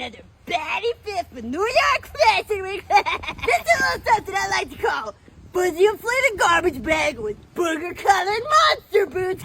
another Batty Fifth with New York Fashion Week. This is a little something I like to call fuzzy inflated garbage bag with booger-colored monster boots.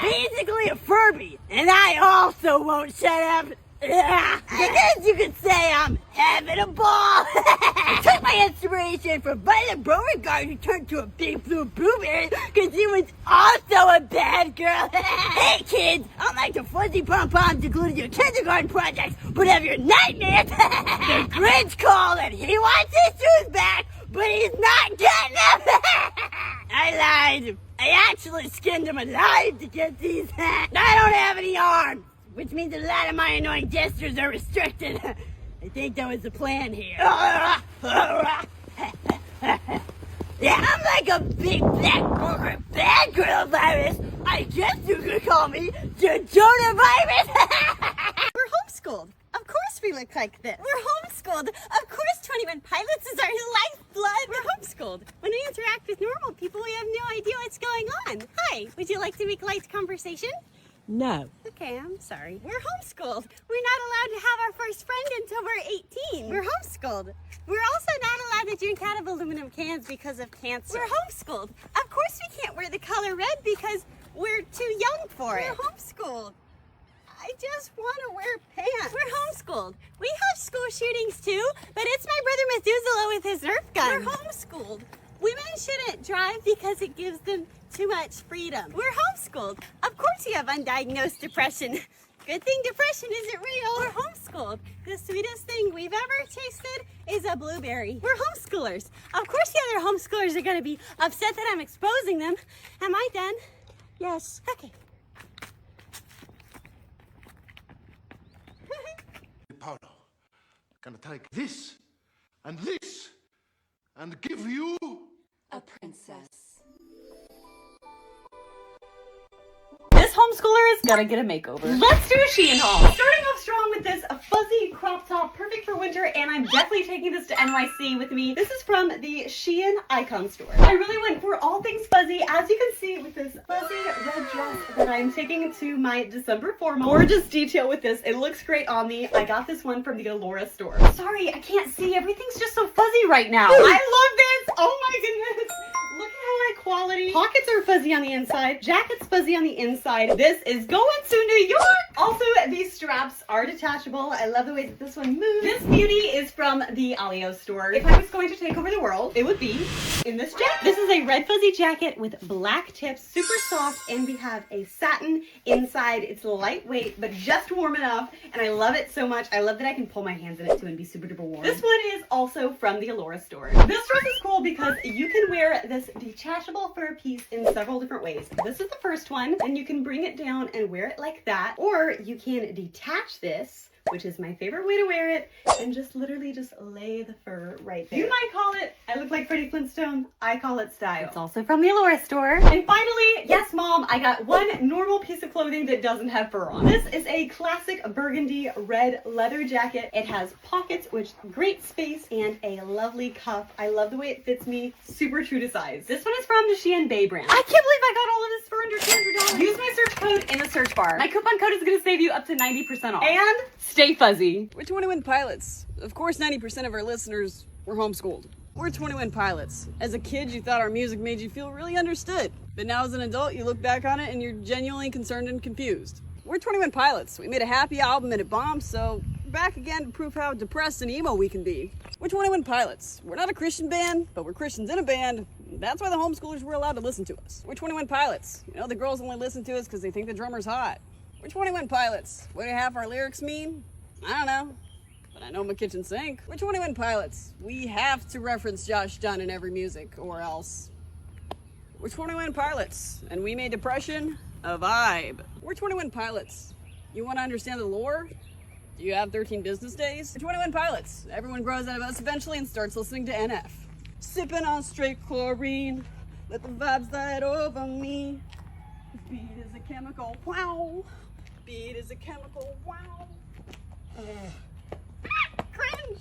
Basically a Furby. And I also won't shut up. I guess you could say I'm having a ball. I took my inspiration from Violet Beauregard, who turned to a big blue blueberry because she was also a bad girl. Hey kids, unlike the fuzzy pom-poms included your kindergarten projects, but have your nightmares. The Grinch called and he wants his shoes back, but he's not getting them. I lied. I actually skinned him alive to get these. I don't have any arms, which means a lot of my annoying gestures are restricted. I think that was the plan here. Yeah, I'm like a big black booger bad girl virus. I guess you could call me Jonah virus. We're homeschooled. Of course we look like this. We're homeschooled. Of course 21 Pilots is our lifeblood. We're homeschooled. When we interact with normal people, we have no idea what's going on. Hi, would you like to make light conversation? No. Okay, I'm sorry. We're homeschooled. We're not allowed to have our first friend until we're 18. We're homeschooled. We're also not allowed to drink out of aluminum cans because of cancer. We're homeschooled. Of course we can't wear the color red because we're too young for it. We're homeschooled. I just want to wear pants. We're homeschooled. We have school shootings too, but it's my brother Methuselah with his Nerf gun. We're homeschooled. Women shouldn't drive because it gives them too much freedom. We're homeschooled. Of course you have undiagnosed depression. Good thing depression isn't real. We're homeschooled. The sweetest thing we've ever tasted is a blueberry. We're homeschoolers. Of course the other homeschoolers are going to be upset that I'm exposing them. Am I done? Yes. Okay. Paolo, gonna take this and give you a princess. This homeschooler is gonna get a makeover. Let's do a Shein haul. Starting off strong with this fuzzy crop top, perfect for winter, and I'm definitely taking this to NYC with me. This is from the Shein Icon store. I really went for all things fuzzy, as you can see with this fuzzy red dress that I'm taking to my December formal. Gorgeous detail with this. It looks great on me. I got this one from the Allura store. Sorry, I can't see. Everything's just so fuzzy right now. I love this. Oh my goodness. Look at how high quality. Pockets are fuzzy on the inside. Jacket's fuzzy on the inside. This is going to New York. Also, these straps are detachable. I love the way that this one moves. This beauty is from the Alio store. If I was going to take over the world, it would be in this jacket. This is a red fuzzy jacket with black tips, super soft, and we have a satin inside. It's lightweight, but just warm enough, and I love it so much. I love that I can pull my hands in it too and be super duper warm. This one is also from the Allura store. This dress is cool because you can wear this detachable fur piece in several different ways. This is the first one, and you can bring it down and wear it like that, or you can detach this, which is my favorite way to wear it, and just literally just lay the fur right there. You might call it, I look like Freddie Flintstone, I call it style. It's also from the Allura store. And finally, yes mom, I got one normal piece of clothing that doesn't have fur on. This is a classic burgundy red leather jacket. It has pockets, which great space, and a lovely cuff. I love the way it fits me, super true to size. This one is from the Shein Bay brand. I can't believe I got all of this for under $200. Use my search code in the search bar. My coupon code is going to save you up to 90% off. And stay fuzzy. We're 21 Pilots. Of course, 90% of our listeners were homeschooled. We're 21 Pilots. As a kid, you thought our music made you feel really understood. But now as an adult, you look back on it and you're genuinely concerned and confused. We're 21 Pilots. We made a happy album and it bombed, so we're back again to prove how depressed and emo we can be. We're 21 Pilots. We're not a Christian band, but we're Christians in a band. That's why the homeschoolers were allowed to listen to us. We're 21 Pilots. You know, the girls only listen to us because they think the drummer's hot. We're 21 Pilots. What do half our lyrics mean? I don't know, but I know my kitchen sink. We're 21 Pilots. We have to reference Josh Dun in every music, or else. We're 21 Pilots, and we made depression a vibe. We're 21 Pilots. You want to understand the lore? Do you have 13 business days? We're 21 Pilots. Everyone grows out of us eventually and starts listening to NF. Sipping on straight chlorine, let the vibes light over me. Beat is a chemical, wow. Beat is a chemical, wow. Cringe!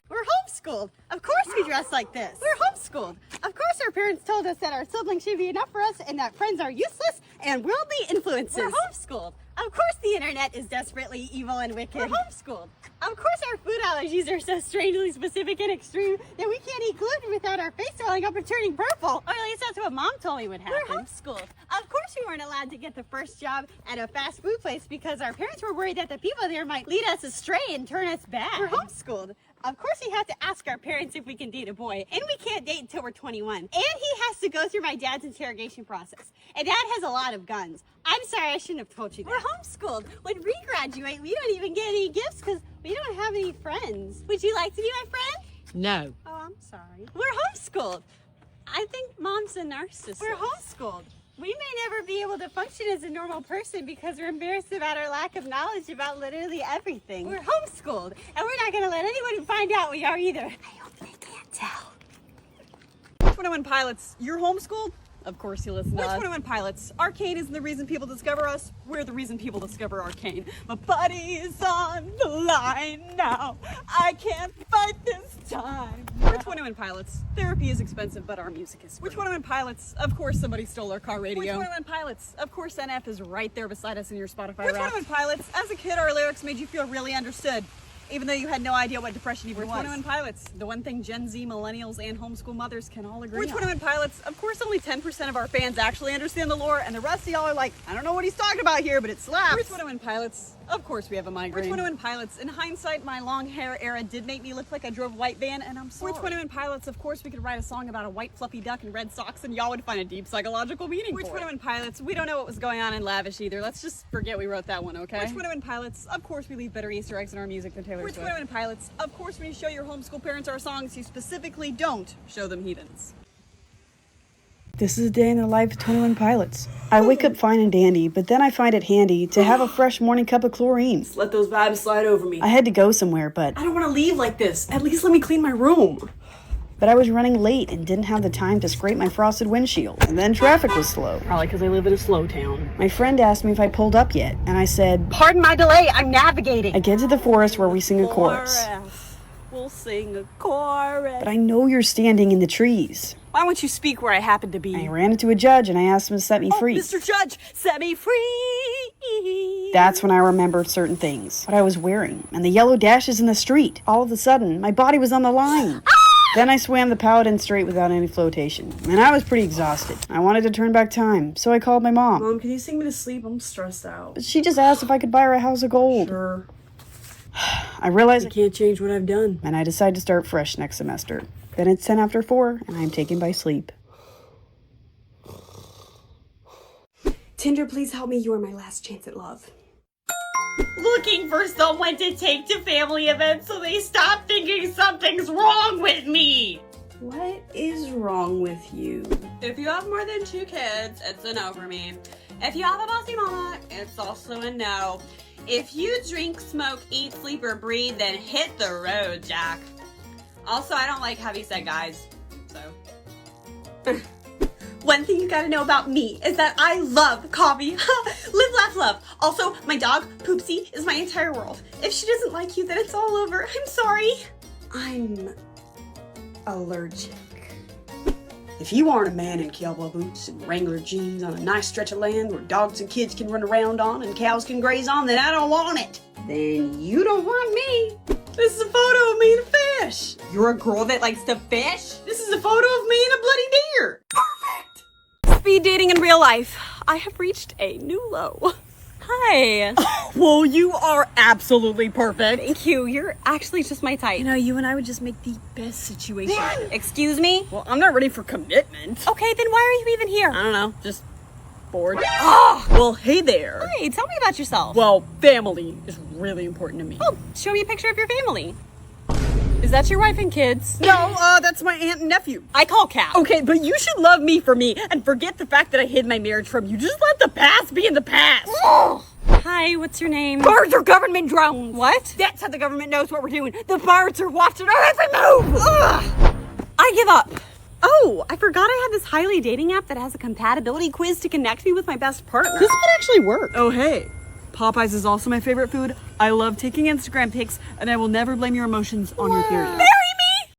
We're homeschooled. Of course we dress like this. We're homeschooled. Of course our parents told us that our siblings should be enough for us and that friends are useless and worldly influences. We're homeschooled. Of Of course the internet is desperately evil and wicked. We're homeschooled. Of course our food allergies are so strangely specific and extreme that we can't eat gluten without our face swelling up and turning purple. Or at least that's what Mom told me would happen. We're homeschooled. Of course we weren't allowed to get the first job at a fast food place because our parents were worried that the people there might lead us astray and turn us back. We're homeschooled. Of course we have to ask our parents if we can date a boy, and we can't date until we're 21. And he has to go through my dad's interrogation process. And Dad has a lot of guns. I'm sorry, I shouldn't have told you that. We're homeschooled. When we graduate, we don't even get any gifts because we don't have any friends. Would you like to be my friend? No. Oh, I'm sorry. We're homeschooled. I think Mom's a narcissist. We're homeschooled. We may never be able to function as a normal person because we're embarrassed about our lack of knowledge about literally everything. We're homeschooled, and we're not going to let anyone find out we are either. I hope they can't tell. 21 Pilots, you're homeschooled? Of course you listen to us. 21 Pilots, Arcane isn't the reason people discover us, we're the reason people discover Arcane. My buddy is on the line now, I can't fight this time. We're 21 Pilots, therapy is expensive, but our music is free. We're 21 Pilots, of course somebody stole our car radio. We're 21 Pilots, of course NF is right there beside us in your Spotify We're 21 Pilots, as a kid our lyrics made you feel really understood. Even though you had no idea what depression even was. We're 21 Pilots, the one thing Gen Z, millennials, and homeschool mothers can all agree on. We're 21 Pilots. Of course, only 10% of our fans actually understand the lore, and the rest of y'all are like, I don't know what he's talking about here, but it slaps. We're 21 Pilots. Of course we have a migraine. We're 21 Pilots. In hindsight, my long hair era did make me look like I drove a white van, and I'm sorry. We're 21 Pilots. Of course we could write a song about a white fluffy duck and red socks, and y'all would find a deep psychological meaning for it. We're 21 Pilots. We don't know what was going on in Lavish either. Let's just forget we wrote that one, okay? We're 21 Pilots. Of course we leave better Easter eggs in our music than Taylor Swift. We're 21 Pilots. Of course, when you show your homeschool parents our songs, you specifically don't show them heathens. This is a day in the life of 21 Pilots. I wake up fine and dandy, but then I find it handy to have a fresh morning cup of chlorine. Let those vibes slide over me. I had to go somewhere, but I don't want to leave like this. At least let me clean my room. I was running late and didn't have the time to scrape my frosted windshield, and then traffic was slow. Probably because I live in a slow town. My friend asked me if I pulled up yet, and I said, Pardon my delay, I'm navigating. I get to the forest where we sing a chorus. We'll sing a chorus. But I know you're standing in the trees. Why won't you speak where I happen to be? I ran into a judge and I asked him to set me free. Mr. Judge, set me free. That's when I remembered certain things. What I was wearing, and the yellow dashes in the street. All of a sudden, my body was on the line. Then I swam the Paladin Strait without any flotation, and I was pretty exhausted. I wanted to turn back time, so I called my mom. Mom, can you sing me to sleep? I'm stressed out. She just asked if I could buy her a house of gold. Sure. I realized I can't change what I've done. And I decided to start fresh next semester. Then it's 10 after 4, and I'm taken by sleep. Tinder, please help me. You are my last chance at love. Looking for someone to take to family events so they stop thinking something's wrong with me. What is wrong with you? If you have more than 2 kids, it's a no for me. If you have a bossy mama, it's also a no. If you drink, smoke, eat, sleep, or breathe, then hit the road, Jack. Also, I don't like heavyset guys, so. One thing you gotta know about me is that I love coffee. Live, laugh, love. Also, my dog, Poopsie, is my entire world. If she doesn't like you, then it's all over. I'm sorry. I'm allergic. If you aren't a man in cowboy boots and Wrangler jeans on a nice stretch of land where dogs and kids can run around on and cows can graze on, then I don't want it. Then you don't want me. This is a photo of me and a fish. You're a girl that likes to fish? This is a photo of me and a bloody deer. Perfect. Speed dating in real life. I have reached a new low. Hi. Well, you are absolutely perfect. Thank you. You're actually just my type. You know, you and I would just make the best situation. Excuse me? Well, I'm not ready for commitment. Okay, then why are you even here? I don't know, just bored. Well, hey there. Hey, tell me about yourself. Well, family is really important to me. Oh, show me a picture of your family. Is that your wife and kids? No, that's my aunt and nephew. I call Cap. Okay, but you should love me for me and forget the fact that I hid my marriage from you. Just let the past be in the past. Hi, what's your name? Birds are government drones. What? That's how the government knows what we're doing. The birds are watching our every move. Ugh. I give up. Oh, I forgot I had this highly dating app that has a compatibility quiz to connect me with my best partner. This could actually work. Oh, hey. Popeyes is also my favorite food. I love taking Instagram pics, and I will never blame your emotions on your period.